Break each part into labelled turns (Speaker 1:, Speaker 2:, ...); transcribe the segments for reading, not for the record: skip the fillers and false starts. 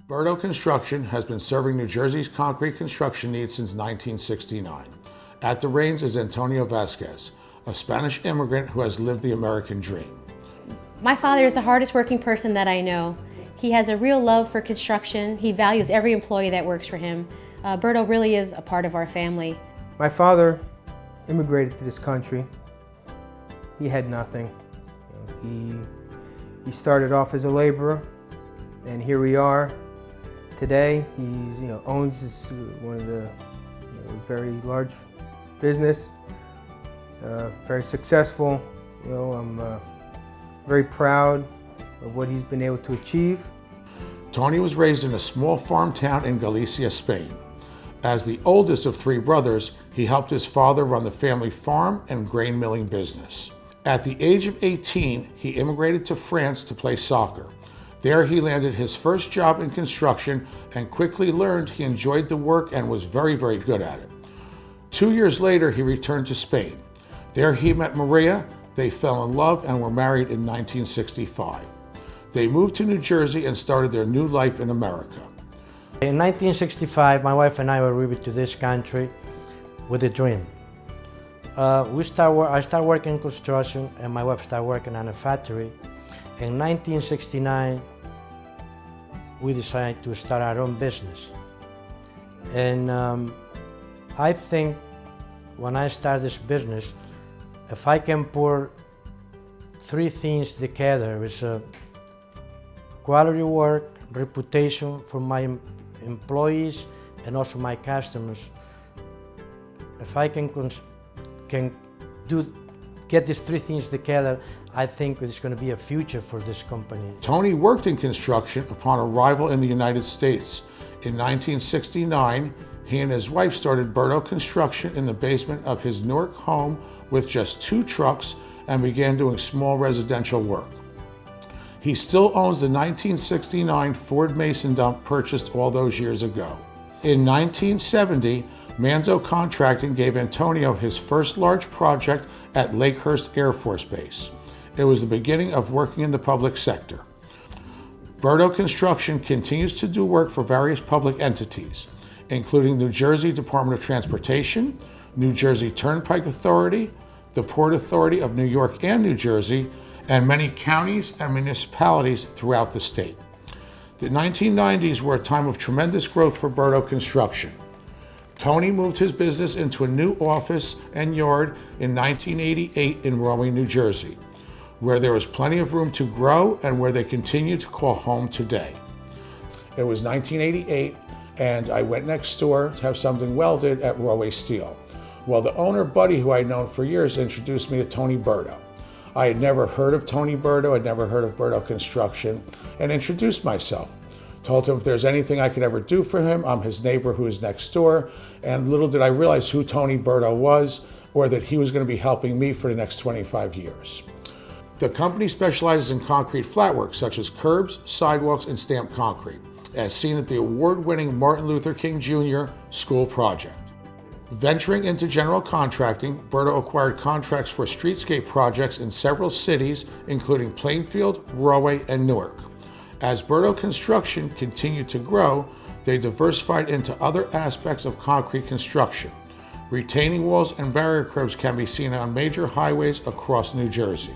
Speaker 1: Berto Construction has been serving New Jersey's concrete construction needs since 1969. At the reins is Antonio Vasquez, a Spanish immigrant who has lived the American dream.
Speaker 2: My father is the hardest working person that I know. He has a real love for construction. He values every employee that works for him. Berto really is a part of our family.
Speaker 3: My father immigrated to this country. He had nothing. He started off as a laborer, and here we are today. He owns one of the very large business, very successful. I'm very proud of what he's been able to achieve.
Speaker 1: Tony was raised in a small farm town in Galicia, Spain. As the oldest of three brothers, he helped his father run the family farm and grain milling business. At the age of 18, he immigrated to France to play soccer. There he landed his first job in construction and quickly learned he enjoyed the work and was very, very good at it. 2 years later, he returned to Spain. There he met Maria. They fell in love and were married in 1965. They moved to New Jersey and started their new life in America.
Speaker 4: In 1965, my wife and I were moving to this country with a dream. I started working in construction and my wife started working on a factory. In 1969, we decided to start our own business. And I think when I start this business, if I can put three things together, it's quality work, reputation for my employees, and also my customers. If I can get these three things together, I think there's going to be a future for this company.
Speaker 1: Tony worked in construction upon arrival in the United States. In 1969, he and his wife started Berto Construction in the basement of his Newark home with just 2 trucks and began doing small residential work. He still owns the 1969 Ford Mason dump purchased all those years ago. In 1970, Manzo Contracting gave Antonio his first large project at Lakehurst Air Force Base. It was the beginning of working in the public sector. Berto Construction continues to do work for various public entities, including New Jersey Department of Transportation, New Jersey Turnpike Authority, the Port Authority of New York and New Jersey, and many counties and municipalities throughout the state. The 1990s were a time of tremendous growth for Berto Construction. Tony moved his business into a new office and yard in 1988 in Rahway, New Jersey, where there was plenty of room to grow and where they continue to call home today. It was 1988, and I went next door to have something welded at Rahway Steel. Well, the owner, Buddy, who I'd known for years, introduced me to Tony Berto. I had never heard of Tony Berto, I'd never heard of Berto Construction, and introduced myself. Told him if there's anything I could ever do for him, I'm his neighbor who is next door, and little did I realize who Tony Berto was, or that he was going to be helping me for the next 25 years. The company specializes in concrete flatwork, such as curbs, sidewalks, and stamped concrete, as seen at the award-winning Martin Luther King Jr. School Project. Venturing into general contracting, Berto acquired contracts for streetscape projects in several cities, including Plainfield, Rahway, and Newark. As Berto Construction continued to grow, they diversified into other aspects of concrete construction. Retaining walls and barrier curbs can be seen on major highways across New Jersey.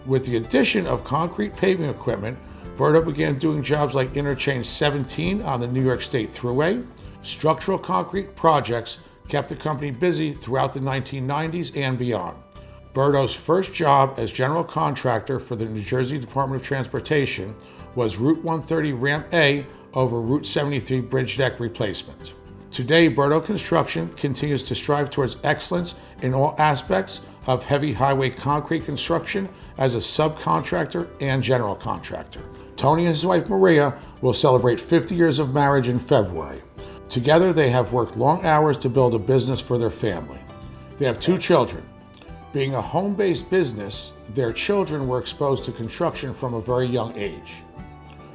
Speaker 1: With the addition of concrete paving equipment, Berto began doing jobs like Interchange 17 on the New York State Thruway. Structural concrete projects kept the company busy throughout the 1990s and beyond. Berto's first job as general contractor for the New Jersey Department of Transportation was Route 130 Ramp A over Route 73 bridge deck replacement. Today, Berto Construction continues to strive towards excellence in all aspects of heavy highway concrete construction as a subcontractor and general contractor. Tony and his wife Maria will celebrate 50 years of marriage in February. Together, they have worked long hours to build a business for their family. They have 2 children. Being a home-based business, their children were exposed to construction from a very young age.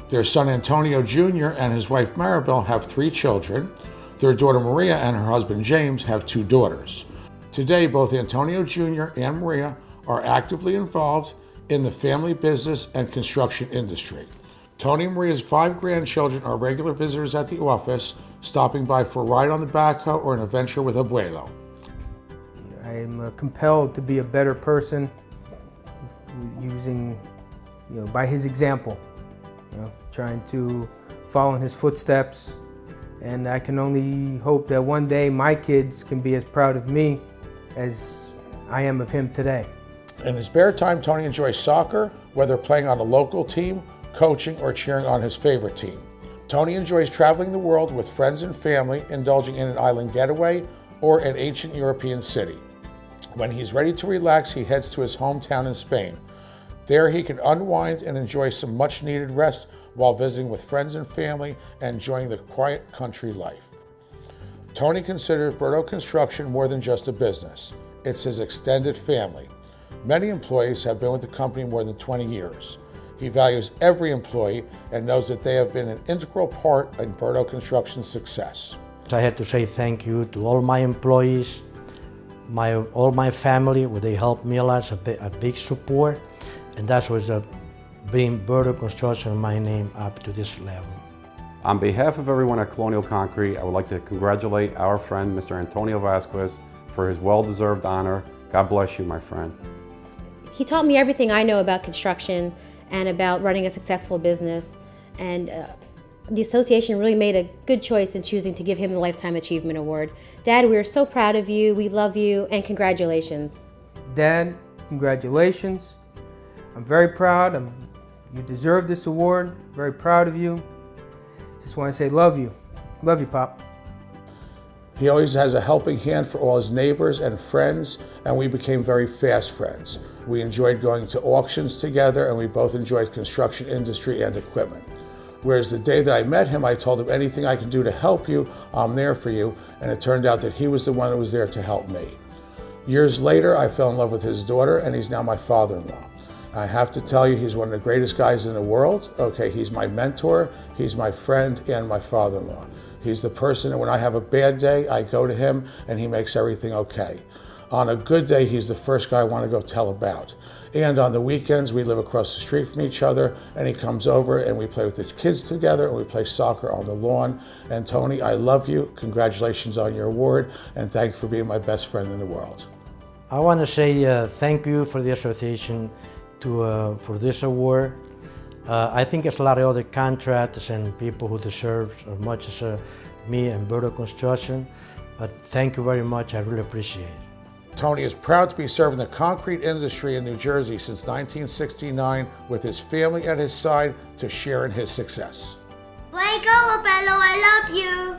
Speaker 1: Their son Antonio Jr. and his wife Maribel have 3 children. Their daughter Maria and her husband James have 2 daughters. Today, both Antonio Jr. and Maria are actively involved in the family business and construction industry. Tony and Maria's 5 grandchildren are regular visitors at the office, stopping by for a ride on the backhoe or an adventure with Abuelo.
Speaker 3: I am compelled to be a better person using, by his example, trying to follow in his footsteps. And I can only hope that one day my kids can be as proud of me as I am of him today.
Speaker 1: In his spare time, Tony enjoys soccer, whether playing on a local team, coaching, or cheering on his favorite team. Tony enjoys traveling the world with friends and family, indulging in an island getaway or an ancient European city. When he's ready to relax, he heads to his hometown in Spain. There he can unwind and enjoy some much-needed rest while visiting with friends and family and enjoying the quiet country life. Tony considers Berto Construction more than just a business. It's his extended family. Many employees have been with the company more than 20 years. He values every employee and knows that they have been an integral part in Berto Construction's success.
Speaker 4: I had to say thank you to all my employees, all my family, where they helped me a lot, a big support, and that's what's bringing Berto Construction, my name, up to this level.
Speaker 5: On behalf of everyone at Colonial Concrete, I would like to congratulate our friend, Mr. Antonio Vasquez, for his well-deserved honor. God bless you, my friend.
Speaker 2: He taught me everything I know about construction and about running a successful business, and the association really made a good choice in choosing to give him the Lifetime Achievement Award. Dad, we are so proud of you, we love you, and congratulations.
Speaker 3: Dad, congratulations. I'm very proud. You deserve this award. Very proud of you. Just want to say love you. Love you, Pop.
Speaker 1: He always has a helping hand for all his neighbors and friends, and we became very fast friends. We enjoyed going to auctions together, and we both enjoyed construction industry and equipment. Whereas the day that I met him, I told him, anything I can do to help you, I'm there for you, and it turned out that he was the one that was there to help me. Years later, I fell in love with his daughter, and he's now my father-in-law. I have to tell you, he's one of the greatest guys in the world. Okay, he's my mentor, he's my friend, and my father-in-law. He's the person that when I have a bad day, I go to him and he makes everything okay. On a good day, he's the first guy I want to go tell about. And on the weekends, we live across the street from each other, and he comes over and we play with the kids together, and we play soccer on the lawn. And Tony, I love you. Congratulations on your award, and thank you for being my best friend in the world.
Speaker 4: I want to say thank you for the association for this award. I think it's a lot of other contractors and people who deserve as much as me and Berto Construction, but thank you very much. I really appreciate it.
Speaker 1: Tony is proud to be serving the concrete industry in New Jersey since 1969 with his family at his side to share in his success.
Speaker 6: Way go, Abuelo, I love you.